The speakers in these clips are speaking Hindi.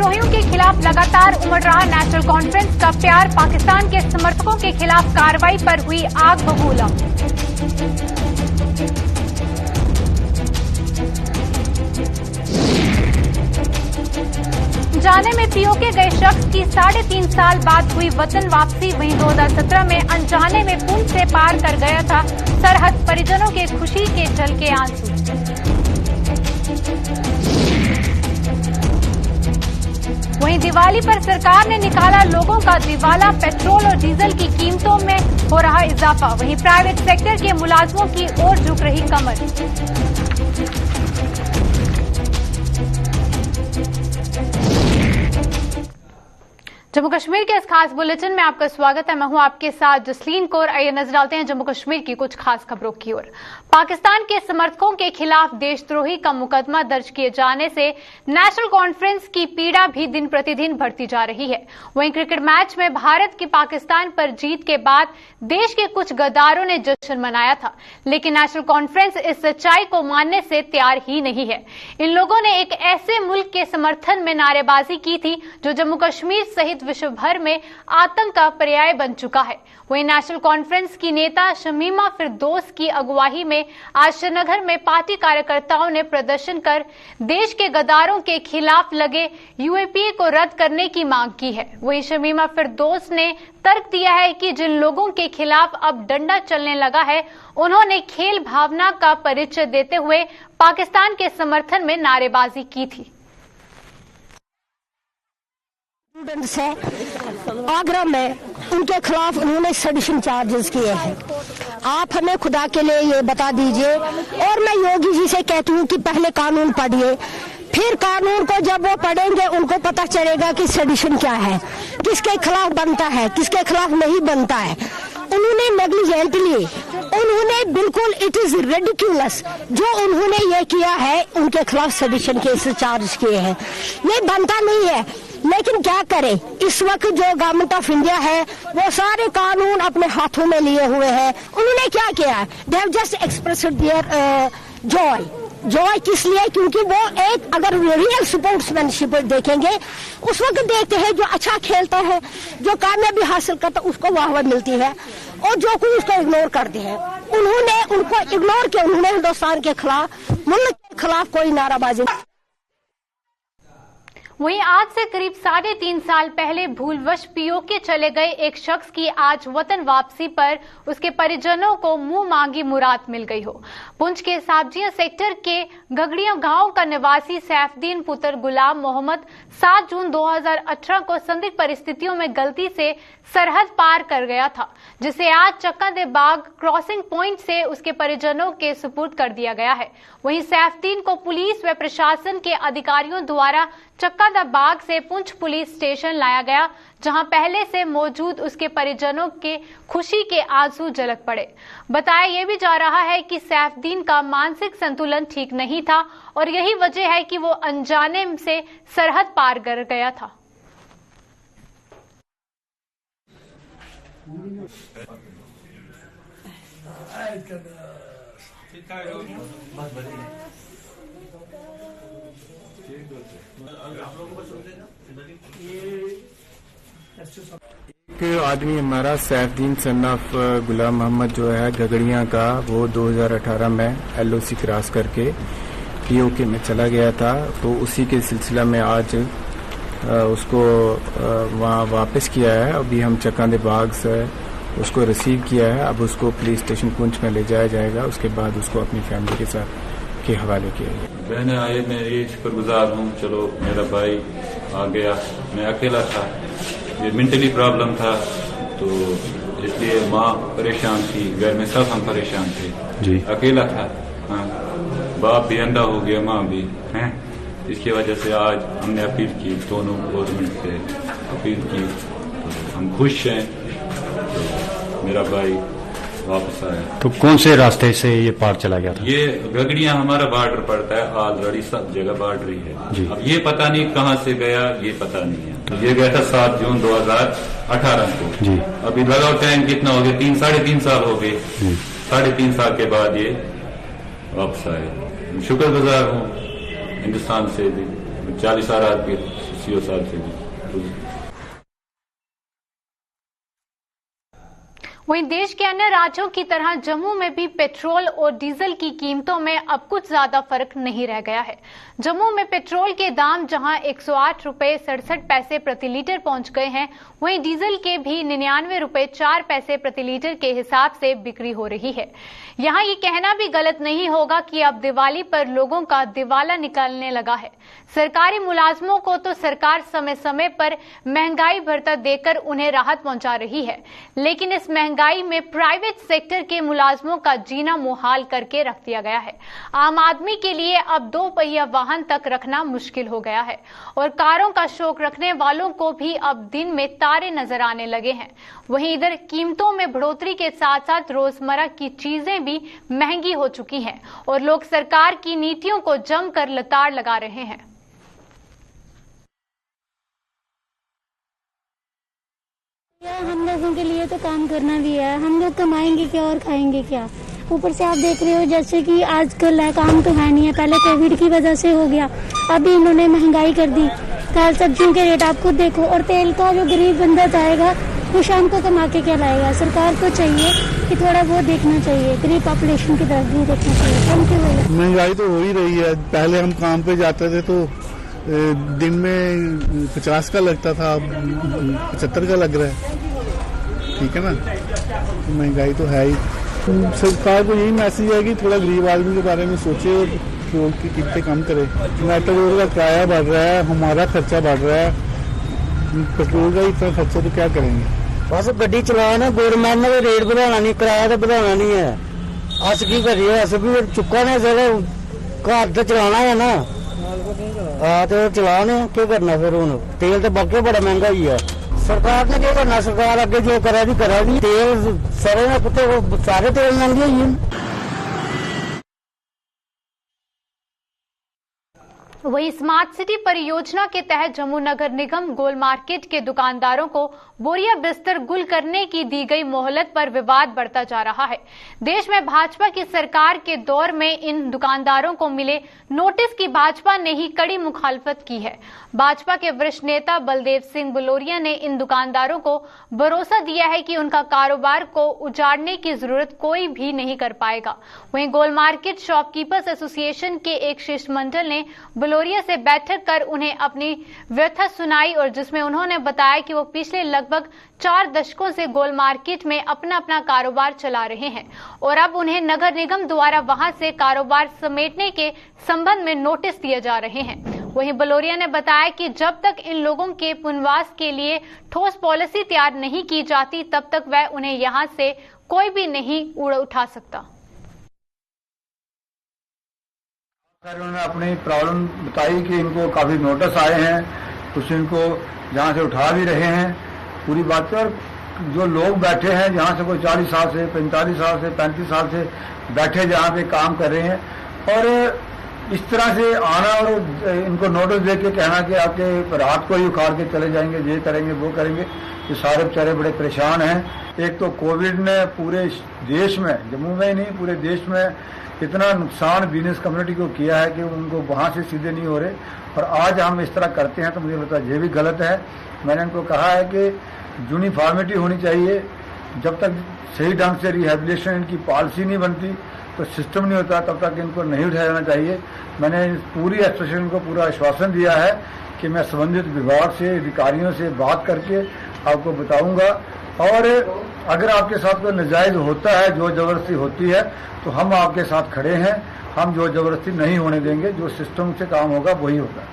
देशद्रोहियों के खिलाफ लगातार उमड़ रहा नेशनल कॉन्फ्रेंस का प्यार, पाकिस्तान के समर्थकों के खिलाफ कार्रवाई पर हुई आग बबूला। जाने में पीओके गए शख्स की 3.5 साल बाद हुई वतन वापसी। वहीं 2017 में अनजाने में पुंछ से पार कर गया था सरहद, परिजनों के खुशी के झलके आंसू। वहीं दिवाली पर सरकार ने निकाला लोगों का दिवाला, पेट्रोल और डीजल की कीमतों में हो रहा इजाफा। वहीं प्राइवेट सेक्टर के मुलाजमों की ओर झुक रही कमर। जम्मू कश्मीर के इस खास बुलेटिन में आपका स्वागत है। मैं हूं आपके साथ जसलीन कौर। आइए नजर डालते हैं जम्मू कश्मीर की कुछ खास खबरों की ओर। पाकिस्तान के समर्थकों के खिलाफ देशद्रोही का मुकदमा दर्ज किए जाने से नेशनल कॉन्फ्रेंस की पीड़ा भी दिन प्रतिदिन बढ़ती जा रही है। वहीं क्रिकेट मैच में भारत की पाकिस्तान पर जीत के बाद देश के कुछ गद्दारों ने जश्न मनाया था, लेकिन नेशनल कॉन्फ्रेंस इस सच्चाई को मानने से तैयार ही नहीं है। इन लोगों ने एक ऐसे मुल्क के समर्थन में नारेबाजी की थी जो जम्मू कश्मीर सहित विश्व भर में आतंक का पर्याय बन चुका है। वहीं नेशनल कॉन्फ्रेंस की नेता शमीमा फिरदौस की अगुवाई में आज श्रीनगर में पार्टी कार्यकर्ताओं ने प्रदर्शन कर देश के गद्दारों के खिलाफ लगे यूएपीए को रद्द करने की मांग की है। वहीं शमीमा फिरदौस ने तर्क दिया है कि जिन लोगों के खिलाफ अब डंडा चलने लगा है, उन्होंने खेल भावना का परिचय देते हुए पाकिस्तान के समर्थन में नारेबाजी की थी। स्टूडेंट्स है आगरा में, उनके खिलाफ उन्होंने सेडिशन चार्जेस किए हैं। आप हमें खुदा के लिए ये बता दीजिए, और मैं योगी जी से कहती हूँ कि पहले कानून पढ़िए, फिर कानून को जब वो पढ़ेंगे उनको पता चलेगा कि सेडिशन क्या है, किसके खिलाफ बनता है, किसके खिलाफ नहीं बनता है। उन्होंने नेग्लिजेंटली, उन्होंने बिल्कुल इट इज रेडिक्यूलस जो उन्होंने ये किया है, उनके खिलाफ सेडिशन केस चार्ज किए हैं। ये बनता नहीं है, लेकिन क्या करें, इस वक्त जो गवर्नमेंट ऑफ इंडिया है वो सारे कानून अपने हाथों में लिए हुए हैं। उन्होंने क्या किया, they have just expressed their joy किस लिए, क्योंकि वो एक अगर रियल स्पोर्ट्समैनशिप देखेंगे उस वक्त देखते हैं जो अच्छा खेलता है, जो कामयाबी हासिल करता है उसको वाहवाह मिलती है, और जो कोई उसको इग्नोर करते हैं। उन्होंने उनको इग्नोर किया, उन्होंने हिंदुस्तान के खिलाफ, मुल्क के खिलाफ कोई नाराबाजी। वहीं आज से करीब 3.5 साल पहले भूलवश पीओके चले गए एक शख्स की आज वतन वापसी पर उसके परिजनों को मुंह मांगी मुराद मिल गई हो। पुंछ के साबजिया सेक्टर के गगड़िया गांव का निवासी सैफुद्दीन पुत्र गुलाम मोहम्मद 7 जून 2018 को संदिग्ध परिस्थितियों में गलती से सरहद पार कर गया था, जिसे आज चक्का दे बाग क्रॉसिंग पॉइंट से उसके परिजनों के सुपुर्द कर दिया गया है। वहीं सैफुद्दीन को पुलिस व प्रशासन के अधिकारियों द्वारा चक्का दा बाग से पुंछ पुलिस स्टेशन लाया गया, जहां पहले से मौजूद उसके परिजनों के खुशी के आंसू झलक पड़े। बताया यह भी जा रहा है कि सैफुद्दीन का मानसिक संतुलन ठीक नहीं था और यही वजह है कि वो अनजाने से सरहद पार कर गया था। एक आदमी हमारा सैफुद्दीन सन ऑफ गुलाम मोहम्मद जो है गगड़िया का, वो 2018 में एलओसी क्रॉस करके पीओके में चला गया था। तो उसी के सिलसिला में आज उसको वहाँ वापस किया है। अभी हम चक्का दे बाग से उसको रिसीव किया है। अब उसको पुलिस स्टेशन पुंछ में ले जाया जाएगा, उसके बाद उसको अपनी फैमिली के साथ के हवाले किया जाएगा। बहनें आए, मैं ये शुक्रगुजार हूँ, चलो मेरा भाई आ गया। मैं अकेला था, ये मेंटली प्रॉब्लम था, तो इसलिए माँ परेशान थी, घर में सब हम परेशान थे जी। अकेला था, हाँ, बाप भी अंधा हो गया, माँ भी हैं। इसकी वजह से आज हमने अपील की, दोनों गवर्नमेंट से अपील की, तो हम खुश हैं। तो मेरा भाई वापस आया। तो कौन से रास्ते से ये पार चला गया था? ये गगड़िया हमारा बॉर्डर पड़ता है, ऑलरेडी सब जगह बॉर्डर ही है जी। अब ये पता नहीं कहाँ से गया, ये पता नहीं है। तो ये गया था 7 जून 2018 को जी। अभी लगाओ टाइम कितना हो गया, 3-3.5 साल हो गए। 3.5 साल के बाद ये वापस आए। शुक्रगुजार हूँ हिंदुस्तान से भी, 40 आदमी अस्सी साल से भी। वहीं देश के अन्य राज्यों की तरह जम्मू में भी पेट्रोल और डीजल की कीमतों में अब कुछ ज्यादा फर्क नहीं रह गया है। जम्मू में पेट्रोल के दाम जहां 108 रुपए 67 पैसे प्रति लीटर पहुंच गए हैं, वहीं डीजल के भी 99 रुपए 4 पैसे प्रति लीटर के हिसाब से बिक्री हो रही है। यहाँ ये कहना भी गलत नहीं होगा कि अब दिवाली पर लोगों का दिवाला निकलने लगा है। सरकारी मुलाजमों को तो सरकार समय समय पर महंगाई भत्ता देकर उन्हें राहत पहुंचा रही है, लेकिन इस महंगाई में प्राइवेट सेक्टर के मुलाजमों का जीना मुहाल करके रख दिया गया है। आम आदमी के लिए अब 2 पहिया वाहन तक रखना मुश्किल हो गया है और कारों का शौक रखने वालों को भी अब दिन में तारे नजर आने लगे हैं। वहीं इधर कीमतों में बढ़ोतरी के साथ साथ रोजमर्रा की चीजें भी महंगी हो चुकी हैं और लोग सरकार की नीतियों को जमकर लताड़ लगा रहे हैं। हम लोगों के लिए तो काम करना भी है, हम लोग कमाएंगे क्या और खाएंगे क्या। ऊपर से आप देख रहे हो जैसे कि आजकल है काम तो है नहीं है, पहले कोविड की वजह से हो गया, अभी इन्होंने महंगाई कर दी। दाल सब्जियों के रेट आप खुद देखो, और तेल का जो गरीब बंदा जाएगा वो शाम को कमा के क्या लाएगा। सरकार को चाहिए कि थोड़ा बहुत देखना चाहिए, गरीब पॉपुलेशन की तरफ भी देखना चाहिए। Thank you. महंगाई तो हो ही रही है। पहले हम काम पे जाते थे तो दिन में 50 का लगता था, अब 75 का लग रहा है। ठीक है ना, महंगाई तो है ही। सरकार को यही मैसेज है कि थोड़ा गरीब आदमी के बारे में सोचे और पेट्रोल की कीमतें कम करे। मेट्रो का किराया बढ़ रहा है, हमारा खर्चा बढ़ रहा है, पेट्रोल का इतना खर्चा तो क्या करेंगे। बस गड्डी चलाओ ना, गवर्नमेंट ने रेट बढ़ाना नहीं, किराया तो बढ़ाना नहीं है। अस की करिए, अस भी चुका ने सर घर तो चलाना है ना। हाँ तो चलाने क्या करना फिर, हूं तेल तो बाकी बड़ा महंगा ही है। सरकार ने क्या करना, सरकार अगे जो करा दी तेल सारे ना कुत्ते सारे तेल महंगे ही हैं। वहीं स्मार्ट सिटी परियोजना के तहत जम्मू नगर निगम गोल मार्केट के दुकानदारों को बोरिया बिस्तर गुल करने की दी गई मोहलत पर विवाद बढ़ता जा रहा है। देश में भाजपा की सरकार के दौर में इन दुकानदारों को मिले नोटिस की भाजपा ने ही कड़ी मुखालफत की है। भाजपा के वरिष्ठ नेता बलदेव सिंह बुलोरिया ने इन दुकानदारों को भरोसा दिया है कि उनका कारोबार को उजाड़ने की जरूरत कोई भी नहीं कर पाएगा। वहीं गोल मार्केट शॉपकीपर्स एसोसिएशन के एक शिष्टमंडल ने बुलोरिया से बैठक कर उन्हें अपनी व्यथा सुनाई और जिसमें उन्होंने बताया कि वो पिछले लगभग 4 दशकों से गोल मार्केट में अपना कारोबार चला रहे हैं और अब उन्हें नगर निगम द्वारा वहां से कारोबार समेटने के संबंध में नोटिस दिए जा रहे हैं। वहीं बलोरिया ने बताया कि जब तक इन लोगों के पुनर्वास के लिए ठोस पॉलिसी तैयार नहीं की जाती तब तक वह उन्हें यहां से कोई भी नहीं उठा सकता। सर उन्होंने अपनी प्रॉब्लम बताई कि इनको काफी नोटिस आए हैं, कुछ इनको जहाँ से उठा भी रहे हैं पूरी बात। और जो लोग बैठे हैं जहाँ से कोई 40 साल से 45 साल से 35 साल से बैठे जहाँ पे काम कर रहे हैं, और इस तरह से आना और इनको नोटिस दे के कहना कि आपके रात को ही उखाड़ के चले जाएंगे, ये करेंगे वो करेंगे, ये सारे बेचारे बड़े परेशान हैं। एक तो कोविड ने पूरे देश में, जम्मू में ही नहीं पूरे देश में इतना नुकसान बिजनेस कम्युनिटी को किया है कि उनको वहां से सीधे नहीं हो रहे, और आज हम इस तरह करते हैं तो मुझे लगता है ये भी गलत है। मैंने उनको कहा है कि यूनिफॉर्मिटी होनी चाहिए, जब तक सही ढंग से रिहेबिलिटेशन इनकी पॉलिसी नहीं बनती तो सिस्टम नहीं होता, तब तक इनको नहीं उठाया जाना चाहिए। मैंने पूरी एसोसिएशन को पूरा आश्वासन दिया है कि मैं संबंधित विभाग से अधिकारियों से बात करके आपको बताऊंगा, और अगर आपके साथ कोई नाजायज होता है, जो जबरदस्ती होती है, तो हम आपके साथ खड़े हैं। हम जो जबरदस्ती नहीं होने देंगे, जो सिस्टम से काम होगा वही होगा।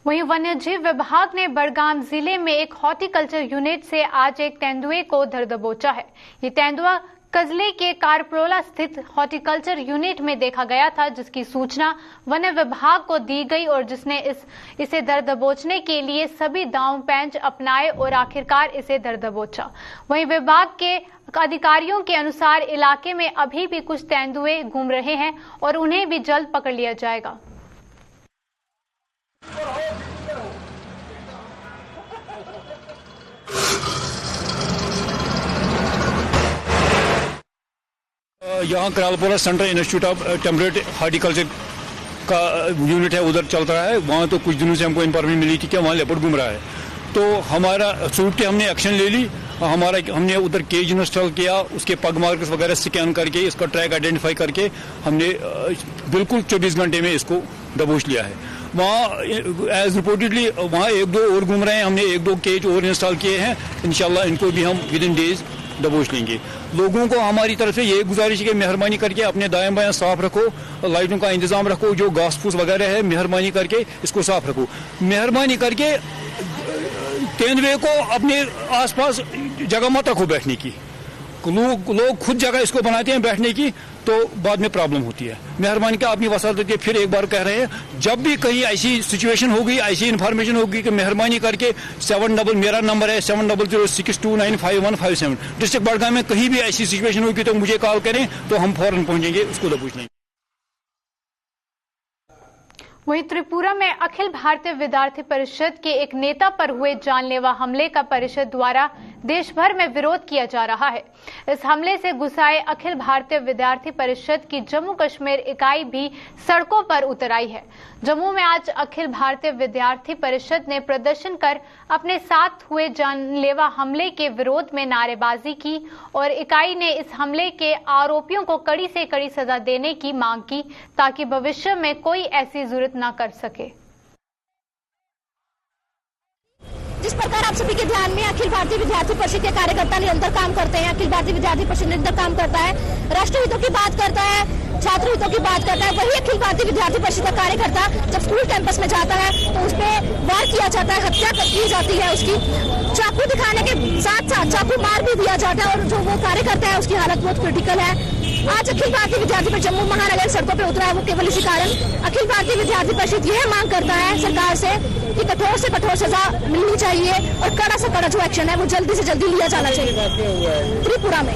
वहीं वन्यजीव विभाग ने बड़गाम जिले में एक हॉर्टिकल्चर यूनिट से आज एक तेंदुए को धर दबोचा है। ये तेंदुआ कजले के कारप्रोला स्थित हॉर्टिकल्चर यूनिट में देखा गया था, जिसकी सूचना वन विभाग को दी गई और जिसने इसे दर दबोचने के लिए सभी दांव पेंच अपनाए और आखिरकार इसे दर दबोचा। वहीं विभाग के अधिकारियों के अनुसार इलाके में अभी भी कुछ तेंदुए घूम रहे हैं और उन्हें भी जल्द पकड़ लिया जाएगा। यहाँ Karalpora central institute of temperate horticulture का यूनिट है उधर चल रहा है, वहाँ तो कुछ दिनों से हमको इन्फॉर्मेशन मिली थी कि वहाँ लेपर्ड घूम रहा है। तो हमारा सूट के हमने एक्शन ले ली, हमने उधर केज इंस्टॉल किया, उसके पग मार्कर्स वगैरह स्कैन करके इसका ट्रैक आइडेंटिफाई करके हमने बिल्कुल 24 घंटे में इसको दबोच लिया है। वहाँ एज रिपोर्टेडली वहाँ 1-2 और घूम रहे हैं, हमने 1-2 केज और इंस्टॉल किए हैं, इंशाल्लाह इनको भी हम विद इन डेज दबोच लेंगे। लोगों को हमारी तरफ से ये गुजारिश है कि मेहरबानी करके अपने दाएं बाएं साफ रखो, लाइटों का इंतजाम रखो, जो घास फूस वगैरह है मेहरबानी करके इसको साफ रखो। मेहरबानी करके तेंदुए को अपने आसपास जगह मत रखो बैठने की। लोग खुद जगह इसको बनाते हैं बैठने की, तो बाद में प्रॉब्लम होती है। मेहरबानी का अपनी वसात के फिर एक बार कह रहे हैं, जब भी कहीं ऐसी सिचुएशन होगी, ऐसी इन्फॉर्मेशन होगी कि मेहरबानी करके 7 मेरा नंबर है 7006295157। डिस्ट्रिक्ट बड़गाम में कहीं भी ऐसी सिचुएशन होगी तो मुझे कॉल करें, तो हम फौरन पहुंचेंगे, उसको दबोच लेंगे। वहीं त्रिपुरा में अखिल भारतीय विद्यार्थी परिषद के एक नेता पर हुए जानलेवा हमले का परिषद द्वारा देश भर में विरोध किया जा रहा है। इस हमले से गुस्साए अखिल भारतीय विद्यार्थी परिषद की जम्मू कश्मीर इकाई भी सड़कों पर उतर आई है। जम्मू में आज अखिल भारतीय विद्यार्थी परिषद ने प्रदर्शन कर अपने साथ हुए जानलेवा हमले के विरोध में नारेबाजी की और इकाई ने इस हमले के आरोपियों को कड़ी से कड़ी सजा देने की मांग की, ताकि भविष्य में कोई ऐसी जुर्म न कर सके। जिस प्रकार आप सभी के ध्यान में अखिल भारतीय विद्यार्थी परिषद के कार्यकर्ता निरंतर काम करते हैं, अखिल भारतीय विद्यार्थी परिषद निरंतर काम करता है, राष्ट्र हितों की बात करता है, छात्र हितों की बात करता है। वही अखिल भारतीय विद्यार्थी परिषद का कार्यकर्ता जब स्कूल कैंपस में जाता है तो उस पर वार किया जाता है, हत्या की जाती है उसकी, चाकू दिखाने के साथ साथ चाकू मार भी दिया जाता है और जो वो कार्यकर्ता है उसकी हालत बहुत क्रिटिकल है। आज अखिल भारतीय विद्यार्थी परिषद जम्मू महानगर सड़कों पे उतरा है, वो केवल इसी कारण अखिल भारतीय विद्यार्थी परिषद यह मांग करता है सरकार से कि कठोर से कठोर सजा मिलनी चाहिए और कड़ा से कड़ा जो एक्शन है वो जल्दी से जल्दी लिया जाना चाहिए त्रिपुरा में।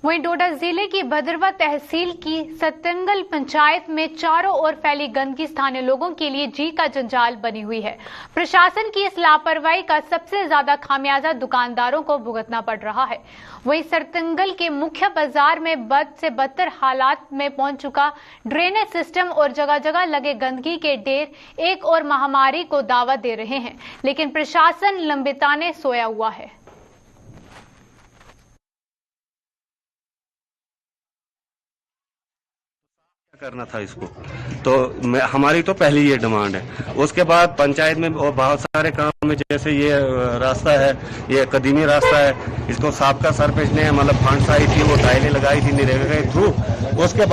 वहीं डोडा जिले की भद्रवा तहसील की सतंगल पंचायत में चारों ओर फैली गंदगी स्थानीय लोगों के लिए जी का जंजाल बनी हुई है। प्रशासन की इस लापरवाही का सबसे ज्यादा खामियाजा दुकानदारों को भुगतना पड़ रहा है। वहीं सतंगल के मुख्य बाजार में बद से बदतर हालात में पहुंच चुका ड्रेनेज सिस्टम और जगह जगह लगे गंदगी के ढेर एक और महामारी को दावा दे रहे हैं, लेकिन प्रशासन लंबिताने सोया हुआ है। करना था इसको, तो हमारी तो पहली ये डिमांड है। उसके बाद पंचायत में और बहुत सारे काम में, जैसे ये रास्ता है, ये कदीमी रास्ता है, इसको साबका सरपंच ने मतलब फंड्स आई थी, वो टाइलें लगाई थी नरेगा के थ्रू। उसके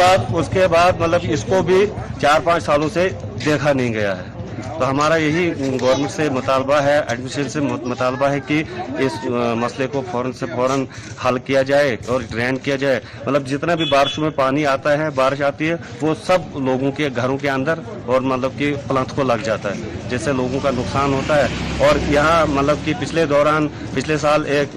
बाद मतलब इसको भी 4-5 सालों से देखा नहीं गया है। तो हमारा यही गवर्नमेंट से मुतालबा है, एडमिनिस्ट्रेशन से मुतालबा है कि इस मसले को फौरन से फौरन हल किया जाए और ड्रेन किया जाए। मतलब जितना भी बारिशों में पानी आता है, बारिश आती है, वो सब लोगों के घरों के अंदर और मतलब कि प्लंथ को लग जाता है, जिससे लोगों का नुकसान होता है। और यहाँ मतलब कि पिछले साल एक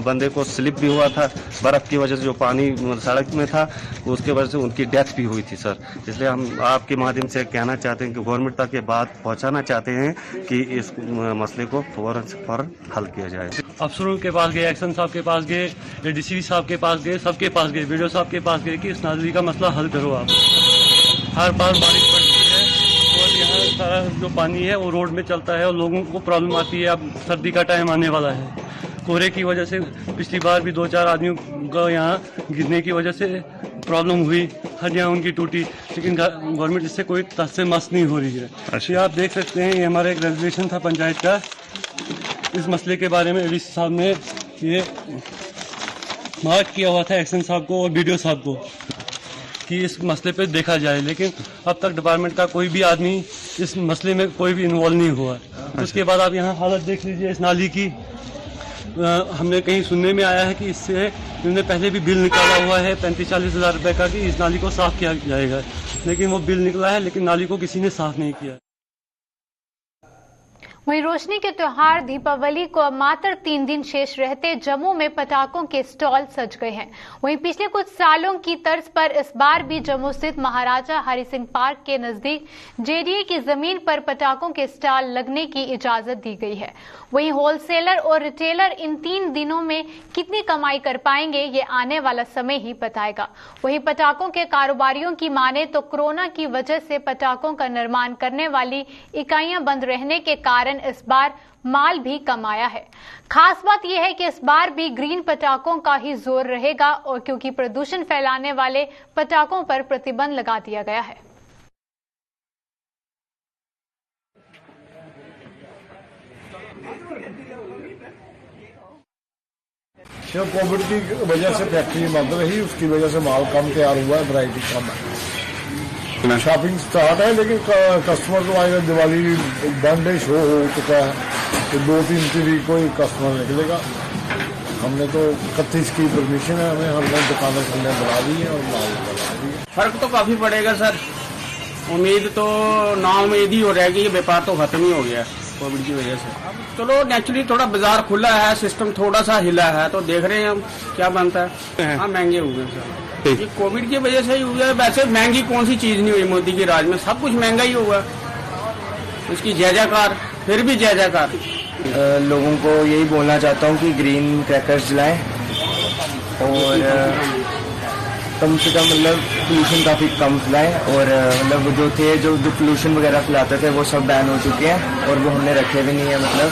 बंदे को स्लिप भी हुआ था, बर्फ की वजह से जो पानी सड़क में था उसके वजह से उनकी डेथ भी हुई थी सर। इसलिए हम आपके माध्यम से कहना चाहते हैं कि गवर्नमेंट तक ये बात पहुंचाना चाहते हैं कि इस मसले को फौरन से फौरन हल किया जाए। अफसरों के पास गए, एक्शन साहब के पास गए, एडीसी साहब के पास गए, सबके पास गए, वीडियो साहब के पास गए कि इस नाली का मसला हल करो आप। हर बार बारिश पड़ती है और यहाँ सारा जो पानी है वो रोड में चलता है और लोगों को प्रॉब्लम आती है। अब सर्दी का टाइम आने वाला है, कोहरे की वजह से पिछली बार भी 2-4 आदमियों का यहाँ गिरने की वजह से प्रॉब्लम हुई, हड्डियाँ उनकी टूटी, लेकिन गवर्नमेंट इससे कोई तस से मस नहीं हो रही है। ये आप देख सकते हैं, ये हमारा एक रेजोल्यूशन था पंचायत का, इस मसले के बारे में एडीसी साहब ने ये मार्क किया हुआ था एक्शन साहब को और बीडीओ साहब को कि इस मसले पे देखा जाए, लेकिन अब तक डिपार्टमेंट का कोई भी आदमी इस मसले में कोई भी इन्वॉल्व नहीं हुआ। उसके बाद आप यहाँ हालत देख लीजिए इस नाली की। हमने कहीं सुनने में आया है कि इससे इन्होंने पहले भी बिल निकाला हुआ है 35-40 हज़ार रुपए का कि इस नाली को साफ किया जाएगा, लेकिन वो बिल निकला है लेकिन नाली को किसी ने साफ नहीं किया। वहीं रोशनी के त्योहार दीपावली को अब मात्र 3 दिन शेष रहते जम्मू में पटाखों के स्टॉल सज गए हैं। वहीं पिछले कुछ सालों की तर्ज पर इस बार भी जम्मू स्थित महाराजा हरि सिंह पार्क के नजदीक जेडीए की जमीन पर पटाखों के स्टॉल लगने की इजाजत दी गई है। वहीं होलसेलर और रिटेलर इन 3 दिनों में कितनी कमाई कर पाएंगे, ये आने वाला समय ही बताएगा। वहीं पटाखों के कारोबारियों की माने तो कोरोना की वजह से पटाखों का निर्माण करने वाली इकाइयां बंद रहने के कारण इस बार माल भी कम आया है। खास बात यह है कि इस बार भी ग्रीन पटाखों का ही जोर रहेगा और क्योंकि प्रदूषण फैलाने वाले पटाखों पर प्रतिबंध लगा दिया गया है। कोविड की वजह से फैक्ट्री बंद रही, उसकी वजह से माल कम तैयार हुआ है, वैरायटी कम है। शॉपिंग स्टार्ट है लेकिन कस्टमर तो आएगा। दिवाली बर्थडे शो हो चुका है तो 2-3 तारीख को ही कस्टमर निकलेगा। हमने तो 31 की परमिशन है, हमने दुकानें खुलने बढ़ा दी है और माल बढ़ा दी है। फर्क तो काफी पड़ेगा सर। उम्मीद तो ना उम्मीद ही हो रहेगी, ये व्यापार तो खत्म ही हो गया कोविड की वजह से। चलो नेचुरली थोड़ा बाजार खुला है, सिस्टम थोड़ा सा हिला है तो देख रहे हैं हम क्या बनता है। हाँ महंगे हुए सर, ये कोविड की वजह से ही हुआ है। वैसे महंगी कौन सी चीज नहीं हुई मोदी के राज में, सब कुछ महंगा ही हुआ। उसकी जय जयकार, फिर भी जय जयकार। लोगों को यही बोलना चाहता हूँ कि ग्रीन क्रैकर्स जलाएं और कम से कम मतलब पोल्यूशन काफी कम फैलाएं और मतलब जो पोल्यूशन वगैरह फैलाते थे वो सब बैन हो चुके हैं और वो हमने रखे भी नहीं है मतलब।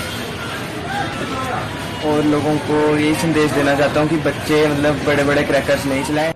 और लोगों को यही संदेश देना चाहता हूँ कि बच्चे मतलब बड़े बड़े क्रैकर्स नहीं चलाएं।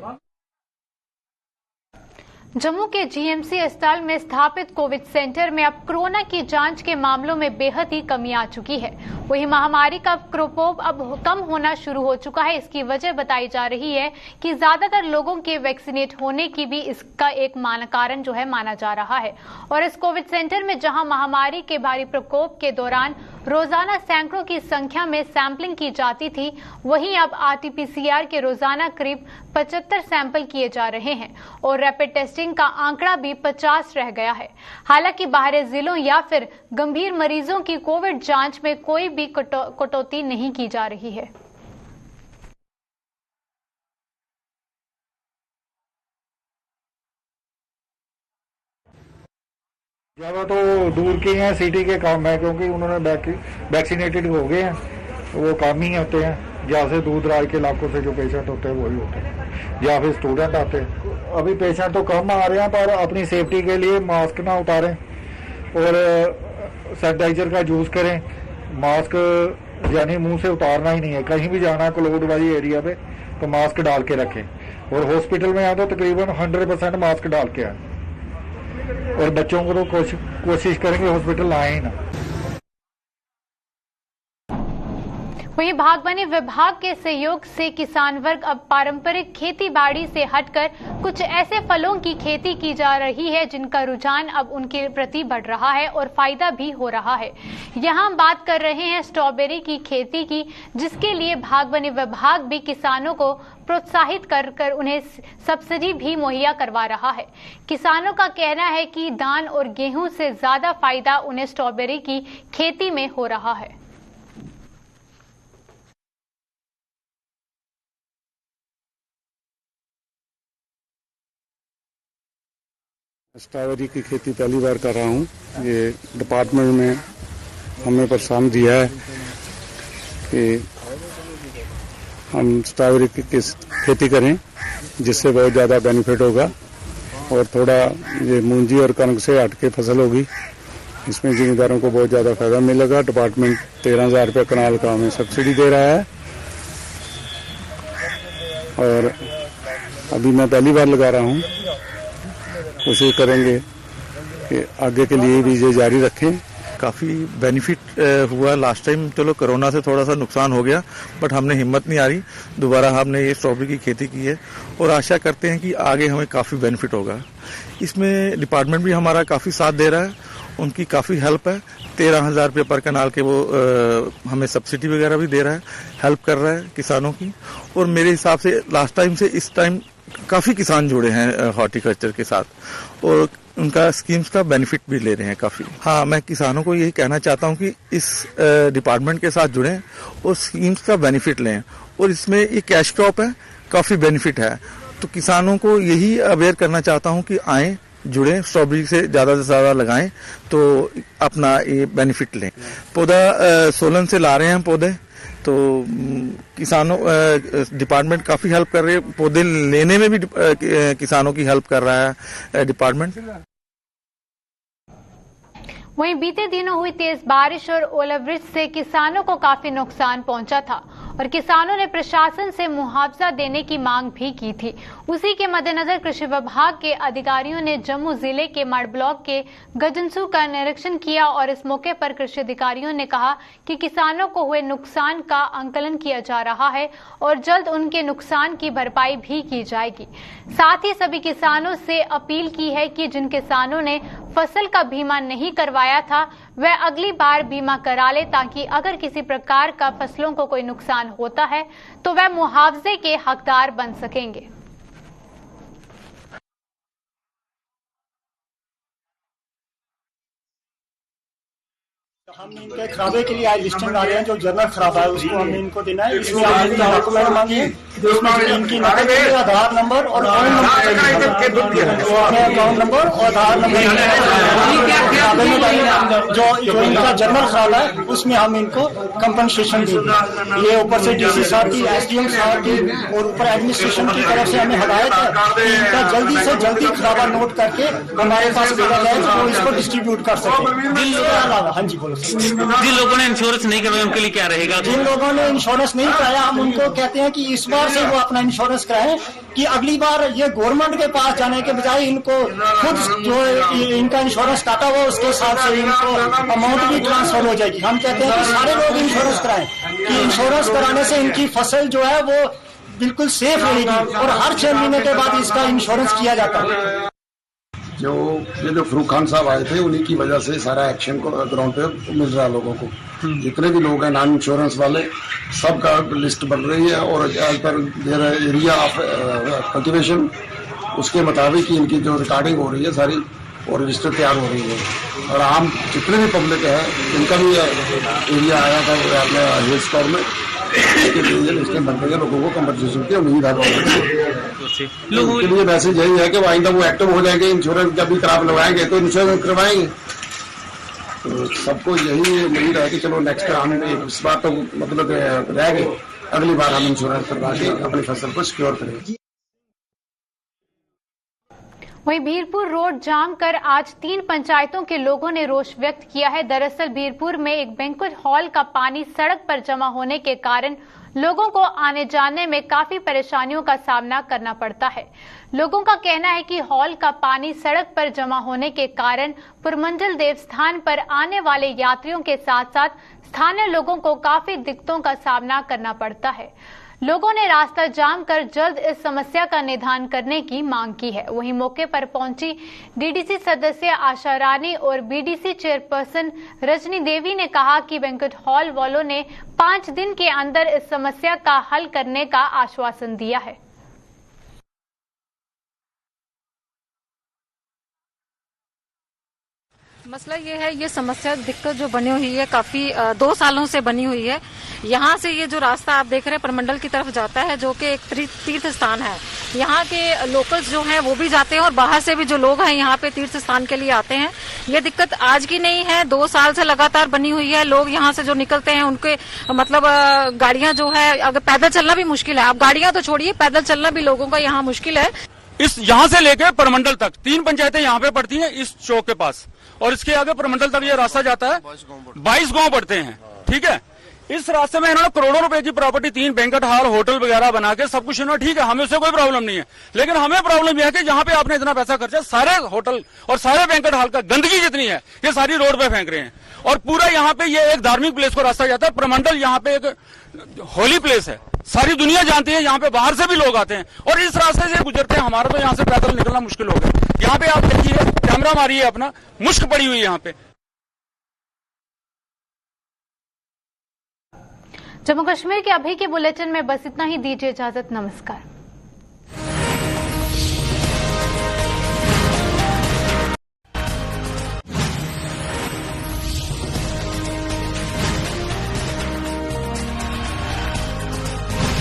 जम्मू के जीएमसी अस्पताल में स्थापित कोविड सेंटर में अब कोरोना की जांच के मामलों में बेहद ही कमी आ चुकी है। वही महामारी का प्रकोप अब कम होना शुरू हो चुका है। इसकी वजह बताई जा रही है कि ज्यादातर लोगों के वैक्सीनेट होने की भी इसका एक कारण जो है माना जा रहा है। और इस कोविड सेंटर में जहां महामारी के भारी प्रकोप के दौरान रोजाना सैकड़ों की संख्या में सैंपलिंग की जाती थी, वहीं अब आरटीपीसीआर के रोजाना करीब 75 सैंपल किए जा रहे हैं और रैपिड टेस्टिंग का आंकड़ा भी 50 रह गया है। हालांकि बाहरी जिलों या फिर गंभीर मरीजों की कोविड जांच में कोई भी कटौती नहीं की जा रही है। ज्यादा तो दूर के हैं, सिटी के काम है क्योंकि उन्होंने वैक्सीनेटेड हो गए हैं तो वो काम ही होते हैं। जहाँ से दूर दराज के इलाकों से जो पेशेंट होते हैं वही होते हैं या फिर स्टूडेंट आते हैं। अभी पेशेंट तो कम आ रहे हैं पर अपनी सेफ्टी के लिए मास्क ना उतारें और सैनिटाइजर का यूज करें। मास्क यानी मुंह से उतारना ही नहीं है। कहीं भी जाना है क्लोज वाली एरिया पे तो मास्क डाल के रखें और हॉस्पिटल में आए तो तकरीबन 100% मास्क डाल के आए और बच्चों को तो कोशिश करेंगे हॉस्पिटल आए ही ना। वहीं बागवानी विभाग के सहयोग से किसान वर्ग अब पारंपरिक खेती बाड़ी से हटकर कुछ ऐसे फलों की खेती की जा रही है जिनका रुझान अब उनके प्रति बढ़ रहा है और फायदा भी हो रहा है। यहाँ हम बात कर रहे हैं स्ट्रॉबेरी की खेती की, जिसके लिए बागवानी विभाग भी किसानों को प्रोत्साहित कर उन्हें सब्सिडी भी मुहैया करवा रहा है। किसानों का कहना है कि धान और गेहूं से ज्यादा फायदा उन्हें स्ट्रॉबेरी की खेती में हो रहा है। स्ट्रॉबेरी की खेती पहली बार कर रहा हूँ। ये डिपार्टमेंट में हमें प्रोत्साहन दिया है कि हम स्ट्रॉबेरी की खेती करें जिससे बहुत ज़्यादा बेनिफिट होगा और थोड़ा ये मूंजी और कनक से हट के फसल होगी, इसमें जिम्मेदारों को बहुत ज़्यादा फायदा मिलेगा। डिपार्टमेंट 13,000 रुपये कनाल का हमें सब्सिडी दे रहा है और अभी मैं पहली बार लगा रहा हूँ। कोशिश करेंगे कि आगे के लिए भी ये जारी रखें। काफ़ी बेनिफिट हुआ। लास्ट टाइम चलो कोरोना से थोड़ा सा नुकसान हो गया बट हमने हिम्मत नहीं हारी, दोबारा हमने ये स्ट्रॉबेरी की खेती की है और आशा करते हैं कि आगे हमें काफ़ी बेनिफिट होगा। इसमें डिपार्टमेंट भी हमारा काफ़ी साथ दे रहा है, उनकी काफ़ी हेल्प है। 13,000 रुपये पर कनाल के वो हमें सब्सिडी वगैरह भी दे रहा है, हेल्प कर रहा है किसानों की। और मेरे हिसाब से लास्ट टाइम से इस टाइम काफ़ी किसान जुड़े हैं हॉर्टिकल्चर के साथ और उनका स्कीम्स का बेनिफिट भी ले रहे हैं काफी। हाँ, मैं किसानों को यही कहना चाहता हूँ कि इस डिपार्टमेंट के साथ जुड़ें और स्कीम्स का बेनिफिट लें। और इसमें ये कैश क्रॉप है, काफी बेनिफिट है, तो किसानों को यही अवेयर करना चाहता हूँ कि आएं, जुड़ें, स्ट्रॉबेरी से ज्यादा लगाएं तो अपना ये बेनिफिट लें। पौधा सोलन से ला रहे हैं पौधे, तो किसानों डिपार्टमेंट काफी हेल्प कर रही है, पौधे लेने में भी किसानों की हेल्प कर रहा है डिपार्टमेंट। वहीं बीते दिनों हुई तेज बारिश और ओलावृष्टि से किसानों को काफी नुकसान पहुंचा था और किसानों ने प्रशासन से मुआवजा देने की मांग भी की थी। उसी के मद्देनजर कृषि विभाग के अधिकारियों ने जम्मू जिले के मड ब्लॉक के गजनसू का निरीक्षण किया और इस मौके पर कृषि अधिकारियों ने कहा कि किसानों को हुए नुकसान का आंकलन किया जा रहा है और जल्द उनके नुकसान की भरपाई भी की जाएगी। साथ ही सभी किसानों से अपील की है कि जिन किसानों ने फसल का बीमा नहीं करवाया था वह अगली बार बीमा करा ले, ताकि अगर किसी प्रकार का फसलों को कोई नुकसान होता है तो वह मुआवजे के हकदार बन सकेंगे। हमने इनके खराबे के लिए आज लिस्टिंग डाले हैं, जो जनरल खराबा है उसको हमने इनको देना है। इसमें हमने डॉक्यूमेंट मांगे हैं, इसमें इनकी नकल के लिए आधार नंबर और अकाउंट नंबर और आधार नंबर जो इनका जनरल खराबा है उसमें हम इनको कंपनसेशन देंगे। ये ऊपर से डीसी साहब की, एसडीएम साहब की और ऊपर एडमिनिस्ट्रेशन की तरफ से हमें हदायत है कि इनका जल्दी से जल्दी खराबा नोट करके हमारे पास भेजा जाए तो इसको डिस्ट्रीब्यूट कर सके। हाँ जी बोलो। जिन लोगों ने इंश्योरेंस नहीं करवाया उनके लिए क्या रहेगा? जिन लोगों ने इंश्योरेंस नहीं कराया हम उनको कहते हैं कि इस बार से वो अपना इंश्योरेंस कराएं, कि अगली बार ये गवर्नमेंट के पास जाने के बजाय इनको खुद जो इनका इंश्योरेंस काटा हुआ उसके हिसाब से इनको अमाउंट भी ट्रांसफर हो जाएगी। हम कहते हैं कि सारे लोग इंश्योरेंस कराएं, कि इंश्योरेंस कराने से इनकी फसल जो है वो बिल्कुल सेफ रहेगी और हर 6 महीने के बाद इसका इंश्योरेंस किया जाता है। जो फरूक खान साहब आए थे उन्हीं की वजह से सारा एक्शन को ग्राउंड पे मिल रहा है लोगों को। जितने भी लोग हैं नॉन इंश्योरेंस वाले सबका लिस्ट बन रही है और as per their area of cultivation उसके मुताबिक इनकी जो रिकॉर्डिंग हो रही है सारी और रजिस्टर तैयार हो रही है। और आम जितने भी पब्लिक है इनका भी एरिया आया था अपने हेल्थ स्टोर में, इसके लिए बन रही है, लोगों को कंपनसेशन की उम्मीद है। के लिए मैसेज यही है कि आइंदा वो एक्टिव हो जाएंगे, इंश्योरेंस जब भी खराब लगवाएंगे तो इंश्योरेंस करवाएंगे। तो सबको यही उम्मीद है कि चलो नेक्स्ट हम इस बार तो मतलब रह गए, अगली बार हम इंश्योरेंस करवा के अपनी फसल को सिक्योर करेंगे। वहीं बीरपुर रोड जाम कर आज 3 पंचायतों के लोगों ने रोष व्यक्त किया है। दरअसल बीरपुर में एक बैंक्वेट हॉल का पानी सड़क पर जमा होने के कारण लोगों को आने जाने में काफी परेशानियों का सामना करना पड़ता है। लोगों का कहना है कि हॉल का पानी सड़क पर जमा होने के कारण पुरमंडल देवस्थान पर आने वाले यात्रियों के साथ साथ स्थानीय लोगों को काफी दिक्कतों का सामना करना पड़ता है। लोगों ने रास्ता जाम कर जल्द इस समस्या का निदान करने की मांग की है। वहीं मौके पर पहुंची डीडीसी सदस्य आशा रानी और बीडीसी चेयरपर्सन रजनी देवी ने कहा कि बैंक्वेट हॉल वालों ने 5 दिन के अंदर इस समस्या का हल करने का आश्वासन दिया है। मसला ये है, ये समस्या दिक्कत जो बनी हुई है काफी 2 सालों से बनी हुई है। यहाँ से ये जो रास्ता आप देख रहे हैं परमंडल की तरफ जाता है, जो कि एक तीर्थ स्थान है। यहाँ के लोकल्स जो हैं वो भी जाते हैं और बाहर से भी जो लोग हैं यहाँ पे तीर्थ स्थान के लिए आते हैं। ये दिक्कत आज की नहीं है, 2 साल से लगातार बनी हुई है। लोग यहाँ से जो निकलते हैं उनके मतलब गाड़ियां जो है, अगर पैदल चलना भी मुश्किल है, आप गाड़ियां तो छोड़िए, पैदल चलना भी लोगों का यहाँ मुश्किल है। इस यहाँ से लेकर परमंडल तक 3 पंचायतें यहाँ पे पड़ती हैं इस चौक के पास, और इसके आगे परमंडल तक ये रास्ता जाता है, 22 गांव पड़ते हैं। ठीक है, इस रास्ते में इन्होंने करोड़ों रुपए की प्रॉपर्टी, 3 बैंक्वेट हॉल, होटल वगैरह बना के सब कुछ इन्होंने, ठीक है, हमें उससे कोई प्रॉब्लम नहीं है। लेकिन हमें प्रॉब्लम यह है कि जहां पे आपने इतना पैसा खर्चा, सारे होटल और सारे बैंक्वेट हॉल का गंदगी जितनी है ये सारी रोड पे फेंक रहे हैं। और पूरा यहाँ पे ये एक धार्मिक प्लेस को रास्ता जाता है। परमंडल यहाँ पे एक होली प्लेस है, सारी दुनिया जानती है, यहाँ पे बाहर से भी लोग आते हैं और इस रास्ते से गुजरते हैं। हमारा तो यहाँ से पैदल निकलना मुश्किल हो गया। यहाँ पे आप देखिए, कैमरा मारिए अपना, मुश्क पड़ी हुई है यहाँ पे। जम्मू कश्मीर के अभी के बुलेटिन में बस इतना ही। दीजिए इजाजत, नमस्कार।